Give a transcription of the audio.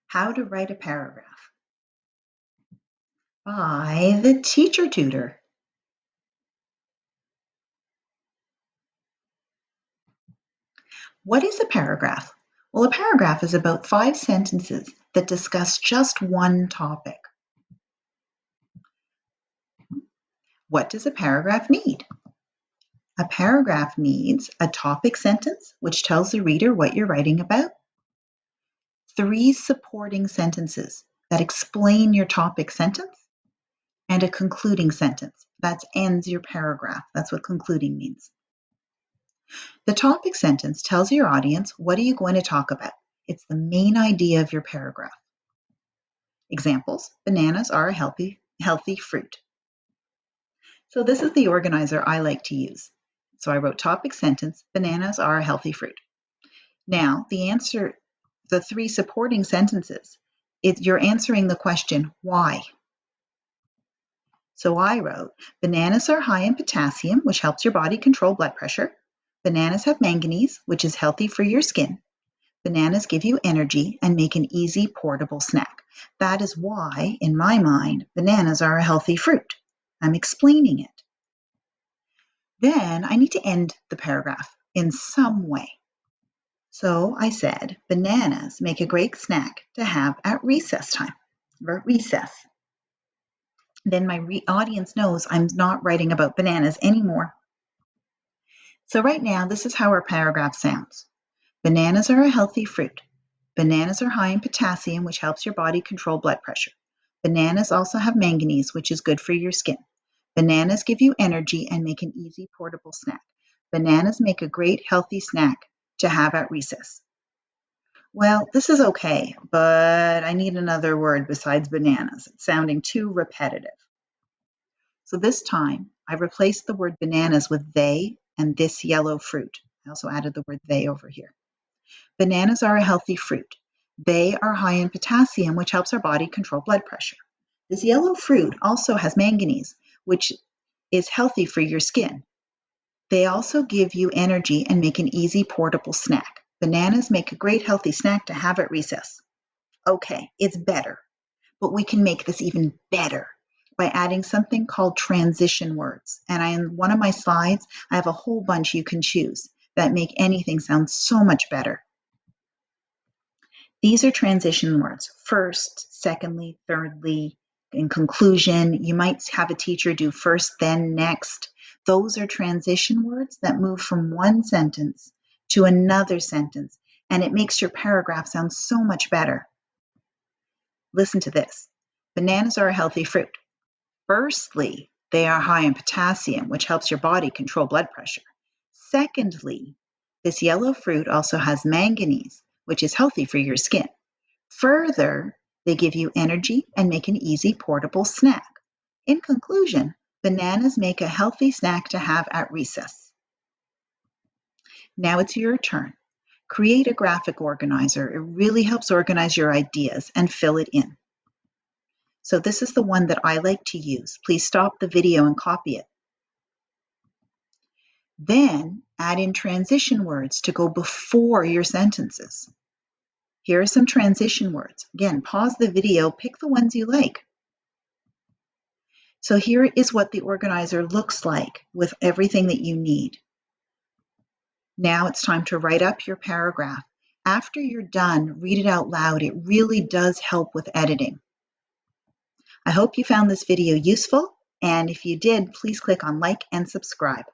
How to Write a Paragraph by the Teacher Tutor. What is a paragraph? Well, a paragraph is about 5 sentences that discuss just one topic. What does a paragraph need? A paragraph needs a topic sentence, which tells the reader what you're writing about, 3 supporting sentences that explain your topic sentence, and a concluding sentence that ends your paragraph. That's what concluding means. The topic sentence tells your audience what are you going to talk about. It's the main idea of your paragraph. Examples: bananas are a healthy fruit. So this is the organizer I like to use. So I wrote topic sentence, bananas are a healthy fruit. Now the 3 supporting sentences, you're answering the question, why? So I wrote, bananas are high in potassium, which helps your body control blood pressure. Bananas have manganese, which is healthy for your skin. Bananas give you energy and make an easy portable snack. That is why, in my mind, bananas are a healthy fruit. I'm explaining it. Then I need to end the paragraph in some way. So I said, bananas make a great snack to have at recess time, or recess. Then my audience knows I'm not writing about bananas anymore. So right now, this is how our paragraph sounds. Bananas are a healthy fruit. Bananas are high in potassium, which helps your body control blood pressure. Bananas also have manganese, which is good for your skin. Bananas give you energy and make an easy portable snack. Bananas make a great healthy snack to have at recess. Well, this is okay, but I need another word besides bananas. It's sounding too repetitive. So this time, I replaced the word bananas with they and this yellow fruit. I also added the word they over here. Bananas are a healthy fruit. They are high in potassium, which helps our body control blood pressure. This yellow fruit also has manganese, which is healthy for your skin. They also give you energy and make an easy portable snack. Bananas make a great healthy snack to have at recess. Okay, it's better, but we can make this even better by adding something called transition words. And in one of my slides, I have a whole bunch you can choose that make anything sound so much better. These are transition words: first, secondly, thirdly. In conclusion, you might have a teacher do first, then, next. Those are transition words that move from one sentence to another sentence, and it makes your paragraph sound so much better. Listen to this. Bananas are a healthy fruit. Firstly, they are high in potassium, which helps your body control blood pressure. Secondly, this yellow fruit also has manganese, which is healthy for your skin. Further, they give you energy and make an easy portable snack. In conclusion, bananas make a healthy snack to have at recess. Now it's your turn. Create a graphic organizer. It really helps organize your ideas and fill it in. So this is the one that I like to use. Please stop the video and copy it. Then add in transition words to go before your sentences. Here are some transition words. Again, pause the video, pick the ones you like. So here is what the organizer looks like with everything that you need. Now it's time to write up your paragraph. After you're done, read it out loud. It really does help with editing. I hope you found this video useful, and if you did, please click on like and subscribe.